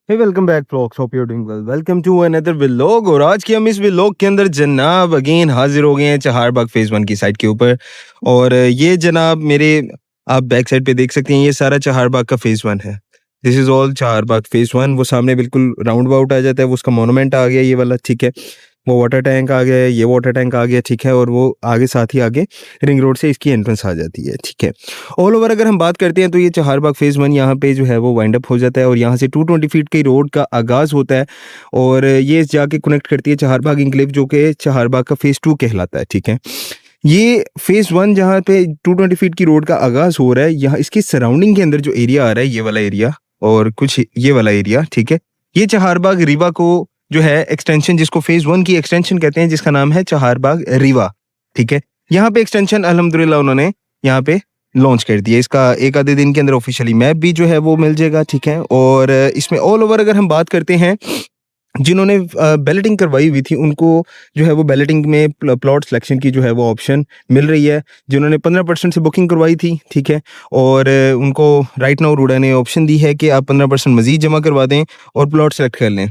Hey welcome back folks, hope you are doing well. Welcome to another vlog. और आज की हम इस व्लॉग के अंदर जनाब अगेन हाजिर हो गए हैं चहारबाग फेज 1 की साइड के ऊपर। और ये जनाब मेरे आप बैक साइड पे देख सकते हैं, ये सारा चहारबाग का फेज 1 है। This is all Chaharbagh phase 1। वो सामने बिल्कुल राउंड अबाउट आ जाता है, वो उसका मोनूमेंट आ गया ये वाला, ठीक है। वो वाटर टैंक आ गया है, ये वाटर टैंक आ गया, ठीक है। और वो आगे साथ ही आगे रिंग रोड से इसकी एंट्रेंस आ जाती है, ठीक है। ऑल ओवर अगर हम बात करते हैं तो ये चहारबाग फेज़ 1 यहाँ पे जो है वो वाइंड अप हो जाता है और यहाँ से 220 फीट की रोड का आगाज़ होता है और ये जाके कनेक्ट करती है चहारबाग एन्क्लेव, जो कि चहारबाग का फेज़ 2 कहलाता है, ठीक है। ये फेज़ 1 जहाँ पे 220 फीट की रोड का आगाज़ हो रहा है, यहाँ इसकी सराउंडिंग के अंदर जो एरिया आ रहा है, ये वाला एरिया और कुछ ये वाला एरिया, ठीक है। ये चहारबाग रीवा को जो है एक्सटेंशन, जिसको फेज़ 1 की एक्सटेंशन कहते हैं, जिसका नाम है चहारबाग रीवा, ठीक है। यहाँ पे एक्सटेंशन अल्हम्दुलिल्लाह उन्होंने यहाँ पे लॉन्च कर दिया। इसका एक आधे दिन के अंदर ऑफिशियली मैप भी जो है वो मिल जाएगा, ठीक है। और इसमें ऑल ओवर अगर हम बात करते हैं, जिन्होंने बैलेटिंग करवाई हुई थी उनको जो है वो बैलेटिंग में प्लॉट सिलेक्शन की जो है वो ऑप्शन मिल रही है। जिन्होंने 15% से बुकिंग करवाई थी, ठीक है। और उनको राइट नाउ रूडा ने ऑप्शन दी है कि आप 15% मजीद जमा करवा दें और प्लॉट सेलेक्ट कर लें।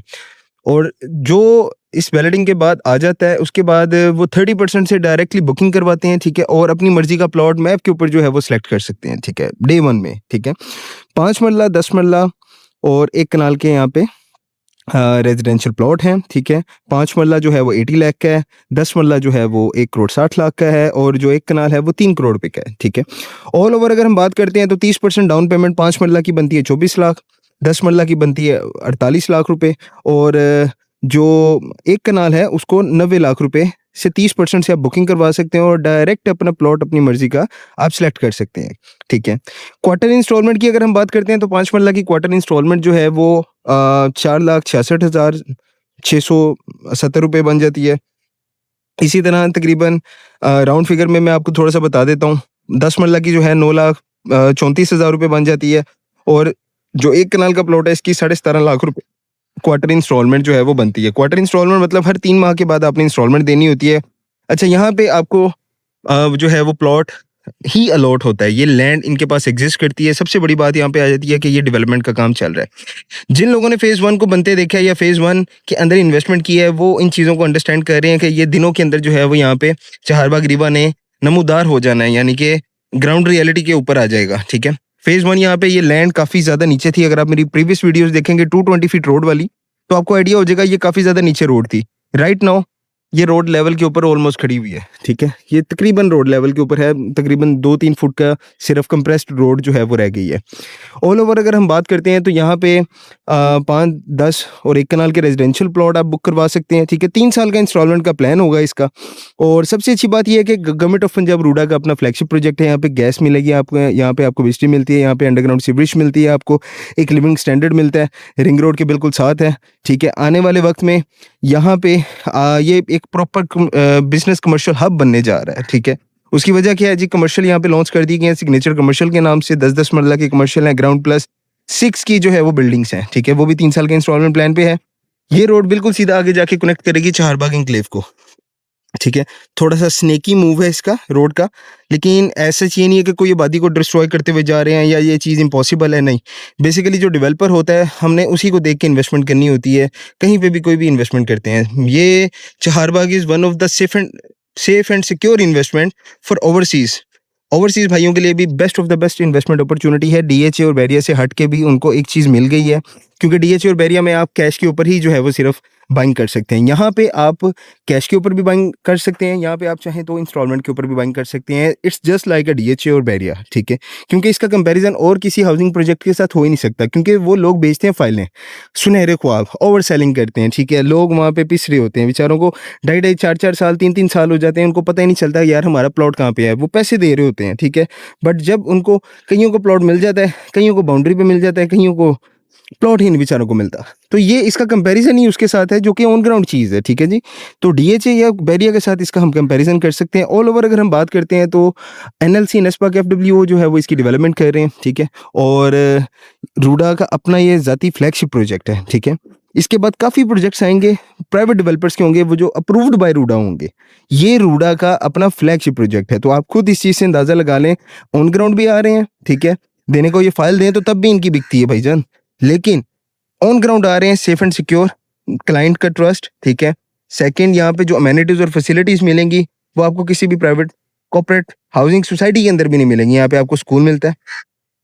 और जो इस बैलेटिंग के बाद आ जाता है, उसके बाद वो 30% से डायरेक्टली बुकिंग करवाते हैं, ठीक है। और अपनी मर्जी का प्लॉट मैप के ऊपर जो है वो सिलेक्ट कर सकते हैं, ठीक है, डे 1 में, ठीक है। 5 मरला, 10 मरला और 1 कनाल के यहाँ पे रेजिडेंशियल प्लॉट हैं, ठीक है। 5 मरला जो है वो 80 लाख का है, 10 मरला जो है वो 1 करोड़ 60 लाख का है और जो 1 कनाल है वो 3 करोड़ रुपए का है, ठीक है। ऑल ओवर अगर हम बात करते हैं तो 30% डाउन पेमेंट 5 मरला की बनती है 24 लाख, 10 मरला की बनती है 48 लाख रुपए और जो 1 कनाल है उसको 90 लाख रुपए से 30% से आप बुकिंग करवा सकते हैं और डायरेक्ट अपना प्लॉट अपनी मर्जी का आप सिलेक्ट कर सकते हैं, ठीक है। क्वार्टर इंस्टॉलमेंट की अगर हम बात करते हैं तो 5 मरला की क्वार्टर इंस्टॉलमेंट जो है वो 4,66,670 रुपये बन जाती है। इसी तरह तकरीबन राउंड फिगर में मैं आपको थोड़ा सा बता देता हूँ, 10 मरला की जो है 9,34,000 रुपये बन जाती है और जो 1 कनाल का प्लॉट है इसकी 17.5 लाख रुपये क्वार्टर इंस्टॉलमेंट जो है वो बनती है। क्वार्टर इंस्टॉलमेंट मतलब हर 3 माह के बाद आपने इंस्टॉलमेंट देनी होती है। अच्छा, यहाँ पे आपको जो है वो प्लॉट ही अलॉट होता है, ये लैंड इनके पास एग्जिस्ट करती है। सबसे बड़ी बात यहाँ पे आ जाती है कि ये डेवलपमेंट का काम चल रहा है। जिन लोगों ने फेज़ 1 को बनते देखा है या फेज़ 1 के अंदर इन्वेस्टमेंट किया है, वो इन चीज़ों को अंडरस्टैंड कर रहे हैं कि ये दिनों के अंदर जो है वो यहाँ पे चहारबाग रीवा ने नमूदार हो जाना है, यानी कि ग्राउंड रियलिटी के ऊपर आ जाएगा, ठीक है। फेज़ 1 यहाँ पे ये लैंड काफ़ी ज़्यादा नीचे थी। अगर आप मेरी प्रीवियस वीडियोज़ देखेंगे 220 फीट रोड वाली, तो आपको आइडिया हो जाएगा ये काफ़ी ज़्यादा नीचे रोड थी। राइट नाउ ये रोड लेवल के ऊपर ऑलमोस्ट खड़ी हुई है, ठीक है। ये तकरीबन रोड लेवल के ऊपर है, तकरीबन 2-3 फुट का सिर्फ कंप्रेस्ड रोड जो है वो रह गई है। ऑल ओवर अगर हम बात करते हैं तो यहाँ पे 5, 10 और 1 कनाल के रेजिडेंशियल प्लॉट आप बुक करवा सकते हैं, ठीक है। 3 साल का इंस्टॉलमेंट का प्लान होगा इसका। और सबसे अच्छी बात यह है कि गवर्नमेंट ऑफ पंजाब रूडा का अपना फ्लैगशिप प्रोजेक्ट है। यहाँ पे गैस मिलेगी आपको, यहाँ पे आपको बिजली मिलती है, यहाँ पे अंडरग्राउंड सीवरेज मिलती है, आपको एक लिविंग स्टैंडर्ड मिलता है, रिंग रोड के बिल्कुल साथ है, ठीक है। आने वाले वक्त में यहाँ पे ये एक प्रॉपर बिजनेस कमर्शियल हब बनने जा रहा है, ठीक है। उसकी वजह क्या है जी, कमर्शियल यहाँ पे लॉन्च कर दी गई है सिग्नेचर कमर्शियल के नाम से। 10-10 मरला की कमर्शियल है, ग्राउंड प्लस 6 की जो है वो बिल्डिंग्स हैं, ठीक है। वो भी 3 साल के इंस्टॉलमेंट प्लान पे है। ये रोड बिल्कुल सीधा आगे जाके कनेक्ट करेगी चहारबाग एन्क्लेव को, ठीक है। थोड़ा सा स्नेकी मूव है इसका रोड का, लेकिन ऐसा ये नहीं है कि कोई आबादी को डिस्ट्रॉय करते हुए जा रहे हैं या ये चीज़ इम्पॉसिबल है, नहीं। बेसिकली जो डेवलपर होता है हमने उसी को देख के इन्वेस्टमेंट करनी होती है। कहीं पे भी कोई भी इन्वेस्टमेंट करते हैं, ये Chaharbagh is one of the safe and secure investment for overseas भाइयों के लिए भी best of the best investment opportunity है। डीएचए और बैरिया से हट के भी उनको एक चीज़ मिल गई है, क्योंकि डीएचए और बैरिया में आप कैश के ऊपर ही जो है वो सिर्फ बाइंग कर सकते हैं। यहाँ पे आप कैश के ऊपर भी बाइंग कर सकते हैं, यहाँ पे आप चाहें तो इंस्टॉलमेंट के ऊपर भी बाइंग कर सकते हैं। It's just like a DHA और बैरिया, ठीक है। क्योंकि इसका कंपैरिजन और किसी हाउसिंग प्रोजेक्ट के साथ हो ही नहीं सकता, क्योंकि वो लोग बेचते हैं फाइलें, सुनहरे ख्वाब, ओवर सेलिंग करते हैं, ठीक है। लोग वहाँ पे पिस रहे होते हैं, बेचारों को 2.5-2.5, 4-4 साल, 3-3 साल हो जाते हैं, उनको पता ही नहीं चलता यार हमारा प्लॉट कहाँ पे है। वो पैसे दे रहे होते हैं, ठीक है। बट जब उनको कईयों को प्लॉट मिल जाता है, कईयों को बाउंड्री पे मिल जाता है, कईयों को प्लॉट ही नहीं बेचारों को मिलता। तो ये इसका कंपैरिजन ही उसके साथ है जो कि ऑन ग्राउंड चीज़ है, ठीक है जी। तो डीएचए या बैरिया के साथ इसका हम कंपैरिजन कर सकते हैं। ऑल ओवर अगर हम बात करते हैं तो एनएलसी नेस्पाक एफडब्ल्यूओ जो है वो इसकी डेवलपमेंट कर रहे हैं, ठीक है। और रूडा का अपना ये ज़ाती फ्लैगशिप प्रोजेक्ट है, ठीक है। इसके बाद काफ़ी प्रोजेक्ट्स आएंगे प्राइवेट डेवलपर्स के होंगे, वो जो अप्रूव्ड बाय रूडा होंगे। ये रूडा का अपना फ्लैगशिप प्रोजेक्ट है, तो आप खुद इस चीज़ से अंदाज़ा लगा लें। ऑन ग्राउंड भी आ रहे हैं, ठीक है। देने को ये फाइल दें तो तब भी इनकी बिकती है भाईजान, लेकिन ऑन ग्राउंड आ रहे हैं, सेफ एंड सिक्योर, क्लाइंट का ट्रस्ट, ठीक है। सेकंड, यहाँ पे जो अमेनिटीज और फैसिलिटीज मिलेंगी वो आपको किसी भी प्राइवेट कॉर्पोरेट हाउसिंग सोसाइटी के अंदर भी नहीं मिलेंगी। यहाँ पे आपको स्कूल मिलता है,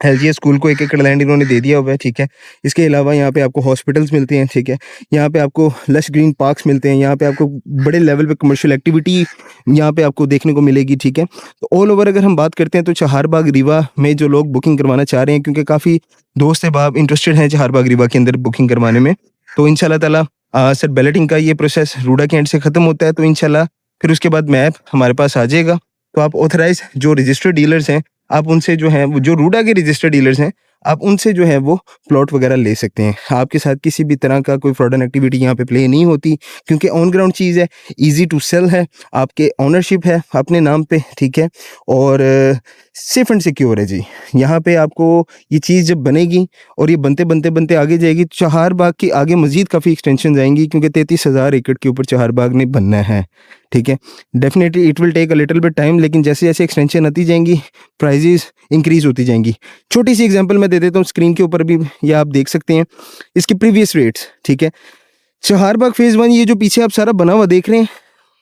हेल्थ स्कूल को 1 एकड़ लैंड इन्होंने दे दिया हुआ है, ठीक है। इसके अलावा यहाँ पे आपको हॉस्पिटल्स मिलते हैं, ठीक है। यहाँ पे आपको लश ग्रीन पार्क्स मिलते हैं, यहाँ पे आपको बड़े लेवल पे कमर्शियल एक्टिविटी यहाँ पे आपको देखने को मिलेगी, ठीक है। तो ऑल ओवर अगर हम बात करते हैं तो चहारबाग रीवा में जो लोग बुकिंग करवाना चाह रहे हैं, क्योंकि काफ़ी दोस्त अहबाब इंटरेस्टेड हैं चहारबाग रीवा के अंदर बुकिंग करवाने में, तो इंशाल्लाह ताला सर बैलेटिंग का ये प्रोसेस रूडा के एंड से ख़त्म होता है, तो इंशाल्लाह फिर उसके बाद मैप हमारे पास आ जाएगा। तो आप ऑथराइज जो रजिस्टर्ड डीलर्स हैं, आप उनसे जो है वो जो रूडा के रजिस्टर्ड डीलर्स हैं, आप उनसे जो है वो प्लॉट वगैरह ले सकते हैं। आपके साथ किसी भी तरह का कोई फ्रॉडन एक्टिविटी यहाँ पे प्ले नहीं होती, क्योंकि ऑन ग्राउंड चीज़ है, इजी टू सेल है, आपके ओनरशिप है अपने नाम पे, ठीक है। और सेफ एंड सिक्योर है जी। यहाँ पे आपको ये चीज़ जब बनेगी और ये बनते बनते बनते आगे जाएगी, तो चहारबाग की आगे मज़ीद काफ़ी एक्सटेंशन आएंगी, क्योंकि 33,000 एकड़ के ऊपर चहारबाग ने बनना है, ठीक है। Definitely it will take a little bit time, लेकिन जैसे जैसे एक्सटेंशन आती जाएंगी प्राइजेस इंक्रीज होती जाएंगी। छोटी सी एग्जांपल मैं दे देता हूँ, स्क्रीन के ऊपर भी ये आप देख सकते हैं इसकी प्रीवियस रेट्स, ठीक है। चहारबाग फेज़ 1, ये जो पीछे आप सारा बना हुआ देख रहे हैं,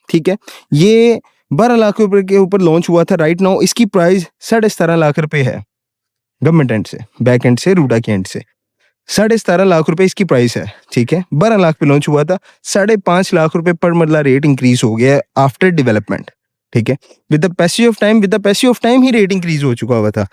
ठीक है, ये 12 लाख रुपए के ऊपर लॉन्च हुआ था। राइट नाउ इसकी प्राइस 17.5 लाख रुपए है, गवर्नमेंट एंड से, बैक एंड से, रूडा के एंड से 17.5 लाख रुपए इसकी प्राइस है, ठीक है। 12 लाख पे लॉन्च हुआ था, 5.5 लाख रुपए पर मरला रेट इंक्रीज हो गया है आफ्टर डेवलपमेंट, ठीक है। With the passive of time he rate increase हो चुका हुआ था।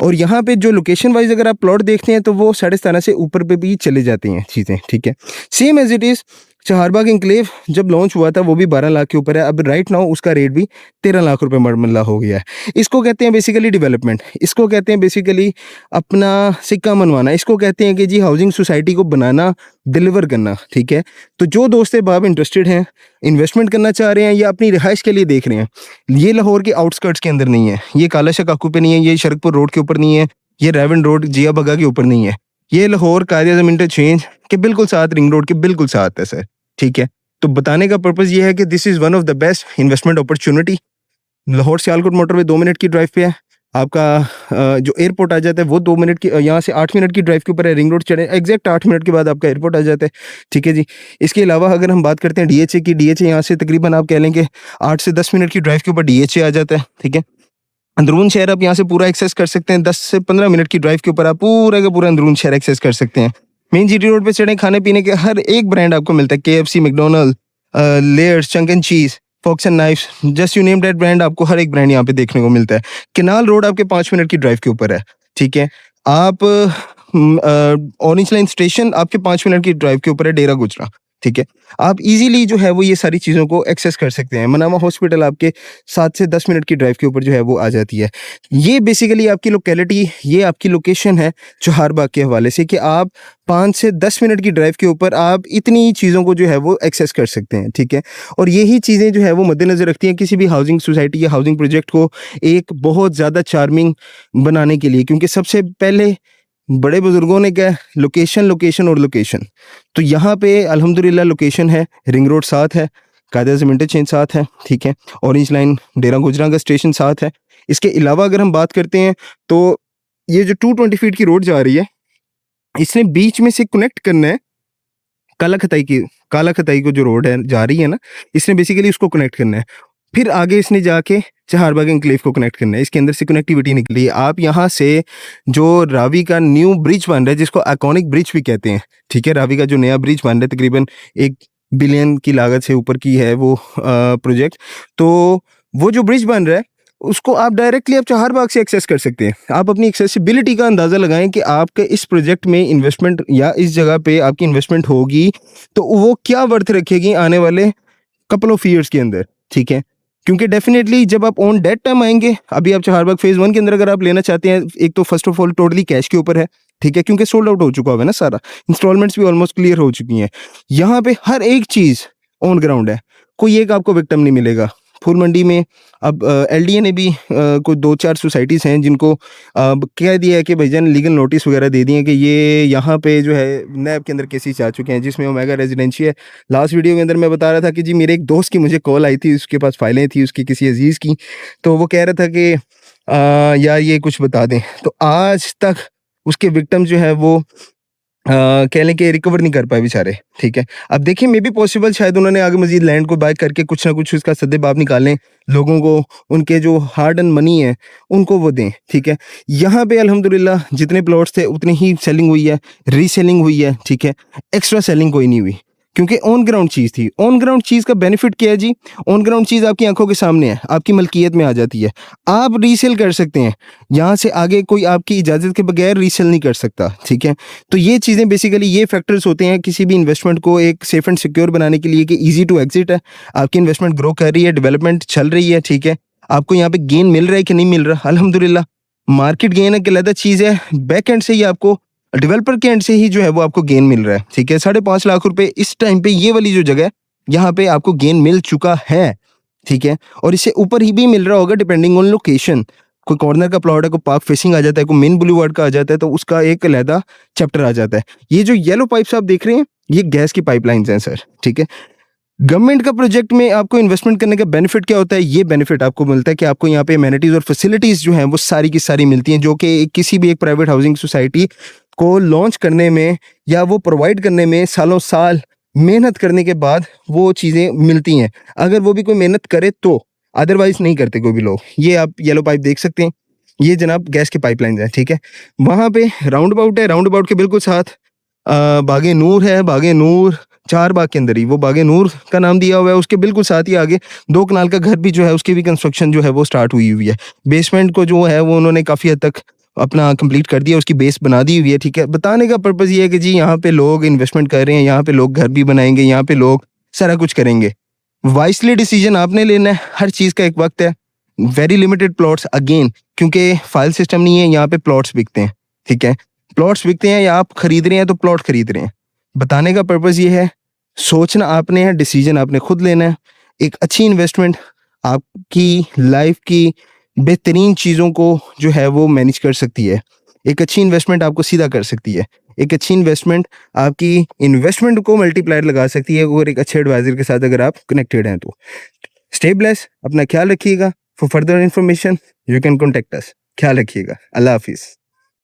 और यहाँ पे जो लोकेशन वाइज अगर आप प्लॉट देखते हैं तो वो 17.5 से ऊपर पे भी चले जाती हैं चीज़ें, ठीक है। Same as it is Chaharbagh enclave जब लॉन्च हुआ था वो भी 12 लाख के ऊपर है। अब राइट नाउ उसका रेट भी 13 लाख रुपए मरमल्ला हो गया है। इसको कहते हैं बेसिकली डेवलपमेंट, इसको कहते हैं बेसिकली अपना सिक्का मनवाना, इसको कहते हैं कि जी हाउसिंग सोसाइटी को बनाना, डिलीवर करना, ठीक है। तो जो दोस्त बाब इंटरेस्टेड हैं, इन्वेस्टमेंट करना चाह रहे हैं या अपनी रिहाइश के लिए देख रहे हैं, ये लाहौर के आउटस्कर्ट्स के अंदर नहीं है, ये काला काकू पे नहीं है, ये शरकपुर रोड के ऊपर नहीं है, ये रेवन रोड जिया बगा के ऊपर नहीं है, ये लाहौर कायद-ए-आज़म इंटरचेंज के बिल्कुल साथ, रिंग रोड के बिल्कुल साथ है सर, ठीक है। तो बताने का पर्पज़ ये है कि this is one of the best investment opportunity. Lahore Sialkot motorway 2 minute की ड्राइव पे है। आपका जो एयरपोर्ट आ जाता है वो 2 मिनट की, यहाँ से 8 मिनट की ड्राइव के ऊपर है। रिंग रोड चढ़े एग्जैक्ट 8 मिनट के बाद आपका एयरपोर्ट आ जाता है, ठीक है जी। इसके अलावा अगर हम बात करते हैं डीएचए की, डीएचए यहाँ से तकरीबन आप कह लेंगे 8 से 10 मिनट की ड्राइव के ऊपर डीएचए आ जाता है, ठीक है। अंदरून शहर आप यहाँ से पूरा एक्सेस कर सकते हैं, 10 से 15 मिनट की ड्राइव के ऊपर आप पूरा का पूरा अंदरून शहर एक्सेस कर सकते हैं। मेन जीटी रोड पे चढ़े, खाने पीने के हर एक ब्रांड आपको मिलता है, KFC, McDonald, Layers, Chunk and Cheese, Fox and Knives, just you name that brand, आपको हर एक ब्रांड यहाँ पे देखने को मिलता है। केनाल रोड आपके 5 मिनट की ड्राइव के ऊपर है, ठीक है। आप ऑरेंज लाइन स्टेशन आपके 5 मिनट की ड्राइव के ऊपर है, डेरा गुजरा, ठीक है। आप इजीली जो है वो ये सारी चीज़ों को एक्सेस कर सकते हैं। मनामा हॉस्पिटल आपके 7 से 10 मिनट की ड्राइव के ऊपर जो है वो आ जाती है। ये बेसिकली आपकी लोकेलिटी, ये आपकी लोकेशन है चहारबाग के हवाले से, कि आप 5 से 10 मिनट की ड्राइव के ऊपर आप इतनी चीज़ों को जो है वो एक्सेस कर सकते हैं, ठीक है। और यही चीज़ें जो है वो मद्देनज़र रखती हैं किसी भी हाउसिंग सोसाइटी या हाउसिंग प्रोजेक्ट को एक बहुत ज़्यादा चार्मिंग बनाने के लिए, क्योंकि सबसे पहले बड़े बुजुर्गों ने क्या, लोकेशन लोकेशन और लोकेशन। तो यहाँ पे अल्हम्दुलिल्लाह लोकेशन है, रिंग रोड साथ है, कायद-ए-आज़म इंटरचेंज साथ है, ठीक है। ऑरेंज लाइन डेरा गुजरा का स्टेशन साथ है। इसके अलावा अगर हम बात करते हैं तो ये जो 220 फीट की रोड जा रही है, इसने बीच में से कनेक्ट करना है काला खताई को जो रोड है जा रही है ना, इसने बेसिकली उसको कनेक्ट करना है। फिर आगे इसने जाके चहारबाग एनक्लेव को कनेक्ट करना है। इसके अंदर से कनेक्टिविटी निकली है। आप यहाँ से जो रावी का न्यू ब्रिज बन रहा है, जिसको आइकॉनिक ब्रिज भी कहते हैं, ठीक है, रावी का जो नया ब्रिज बन रहा है तकरीबन 1 बिलियन की लागत से ऊपर की है वो प्रोजेक्ट। तो वो जो ब्रिज बन रहा है उसको आप डायरेक्टली आप चहारबाग से एक्सेस कर सकते हैं। आप अपनी एक्सेसिबिलिटी का अंदाज़ा लगाएं कि आपके इस प्रोजेक्ट में इन्वेस्टमेंट या इस जगह पे आपकी इन्वेस्टमेंट होगी तो वो क्या वर्थ रखेगी आने वाले कपल ऑफ ईयर्स के अंदर, ठीक है। क्योंकि डेफिनेटली जब आप ऑन डेट टाइम आएंगे, अभी आप चहारबाग फेज़ 1 के अंदर अगर आप लेना चाहते हैं, एक तो first of all totally cash के ऊपर है, ठीक है, क्योंकि सोल्ड आउट हो चुका है ना सारा, इंस्टॉलमेंट्स भी ऑलमोस्ट क्लियर हो चुकी हैं। यहाँ पे हर एक चीज़ ऑन ग्राउंड है, कोई एक आपको विक्टिम नहीं मिलेगा। फूल मंडी में अब LDA ने भी कोई 2-4 सोसाइटीज़ हैं जिनको कह दिया है कि भाईजान लीगल नोटिस वगैरह दे दिए हैं कि ये यहाँ पे जो है नैब के अंदर केसेस आ चुके हैं, जिसमें ओमेगा रेजिडेंशियल। लास्ट वीडियो के अंदर मैं बता रहा था कि जी मेरे एक दोस्त की मुझे कॉल आई थी, उसके पास फाइलें थी उसकी किसी अजीज़ की, तो वो कह रहा था कि यार ये कुछ बता दें। तो आज तक उसके विक्टिम जो है वो कह लें कि रिकवर नहीं कर पाए बेचारे, ठीक है। अब देखिए मे बी पॉसिबल शायद उन्होंने आगे मज़ीद लैंड को बाय करके कुछ ना कुछ उसका सद्देबाब निकालें, लोगों को उनके जो हार्ड अर्न मनी है, उनको वो दें, ठीक है। यहाँ पे अल्हम्दुलिल्लाह जितने प्लॉट्स थे उतनी ही सेलिंग हुई है, रीसेलिंग हुई है, ठीक है। एक्स्ट्रा सेलिंग कोई नहीं हुई, क्योंकि ऑन ग्राउंड चीज़ थी। ऑन ग्राउंड चीज़ का बेनिफिट क्या है जी? ऑन ग्राउंड चीज़ आपकी आँखों के सामने है, आपकी मलकियत में आ जाती है, आप रीसेल कर सकते हैं। यहाँ से आगे कोई आपकी इजाज़त के बगैर रीसेल नहीं कर सकता, ठीक है। तो ये चीज़ें बेसिकली ये फैक्टर्स होते हैं किसी भी इन्वेस्टमेंट को एक सेफ एंड सिक्योर बनाने के लिए कि ईज़ी टू एग्ज़िट है, आपकी इन्वेस्टमेंट ग्रो कर रही है, डेवलपमेंट चल रही है, ठीक है। आपको यहाँ पे गेन मिल रहा है कि नहीं मिल रहा? अल्हम्दुलिल्लाह। मार्केट गेन एक अलग चीज़ है, बैक एंड से ही आपको डेवलपर के एंड से ही जो है वो आपको गेन मिल रहा है, ठीक है। 5.5 लाख रुपए इस टाइम पे ये वाली जो जगह है, यहाँ पे आपको गेन मिल चुका है, ठीक है। और इससे ऊपर ही भी मिल रहा होगा डिपेंडिंग ऑन लोकेशन। कोई कॉर्नर का प्लॉट है, कोई पार्क फेसिंग आ जाता है, कोई मेन बुलेवार्ड का आ जाता है, तो उसका एक अलहदा चैप्टर आ जाता है। ये जो येलो पाइप्स आप देख रहे हैं, ये गैस की पाइपलाइंस हैं सर, ठीक है। गवर्नमेंट का प्रोजेक्ट में आपको इन्वेस्टमेंट करने का बेनिफिट क्या होता है? ये बेनिफिट आपको मिलता है कि आपको यहाँ पे एमेनिटीज और फैसिलिटीज जो हैं वो सारी की सारी मिलती हैं, जो कि किसी भी एक प्राइवेट हाउसिंग सोसाइटी को लॉन्च करने में या वो प्रोवाइड करने में सालों साल मेहनत करने के बाद वो चीज़ें मिलती हैं, अगर वो भी कोई मेहनत करे तो। अदरवाइज नहीं करते कोई भी लोग। ये आप येलो पाइप देख सकते हैं, ये जनाब गैस की पाइपलाइंस हैं, ठीक है। वहाँ पे राउंड अबाउट है, राउंड अबाउट के बिल्कुल साथ बागे नूर है, बागे नूर 4 बाग के अंदर ही वो बागे नूर का नाम दिया हुआ है। उसके बिल्कुल साथ ही आगे 2 कनाल का घर भी जो है उसकी भी कंस्ट्रक्शन जो है वो स्टार्ट हुई हुई है। बेसमेंट को जो है वो उन्होंने काफ़ी हद तक अपना कंप्लीट कर दिया, उसकी बेस बना दी हुई है, ठीक है। बताने का पर्पज़ ये है कि जी यहाँ पे लोग इन्वेस्टमेंट कर रहे हैं, यहाँ पे लोग घर भी बनाएँगे, यहाँ पे लोग सारा कुछ करेंगे। वाइसली डिसीजन आपने लेना है, हर चीज़ का एक वक़्त है। वेरी लिमिटेड प्लॉट्स अगेन, क्योंकि फाइल सिस्टम नहीं है, यहाँ पे प्लॉट्स बिकते हैं, ठीक है। प्लॉट्स बिकते हैं या आप खरीद रहे हैं तो प्लॉट खरीद रहे हैं। बताने का पर्पज़ ये है, सोचना आपने है, डिसीजन आपने खुद लेना है। एक अच्छी इन्वेस्टमेंट आपकी लाइफ की बेहतरीन चीज़ों को जो है वो मैनेज कर सकती है। एक अच्छी इन्वेस्टमेंट आपको सीधा कर सकती है। एक अच्छी इन्वेस्टमेंट आपकी इन्वेस्टमेंट को मल्टीप्लायर लगा सकती है, और एक अच्छे एडवाइज़र के साथ अगर आप कनेक्टेड हैं तो। स्टे ब्लेस्ड, अपना ख्याल रखिएगा। For further information you can contact us. ख्याल रखिएगा। अल्लाह हाफ़िज़।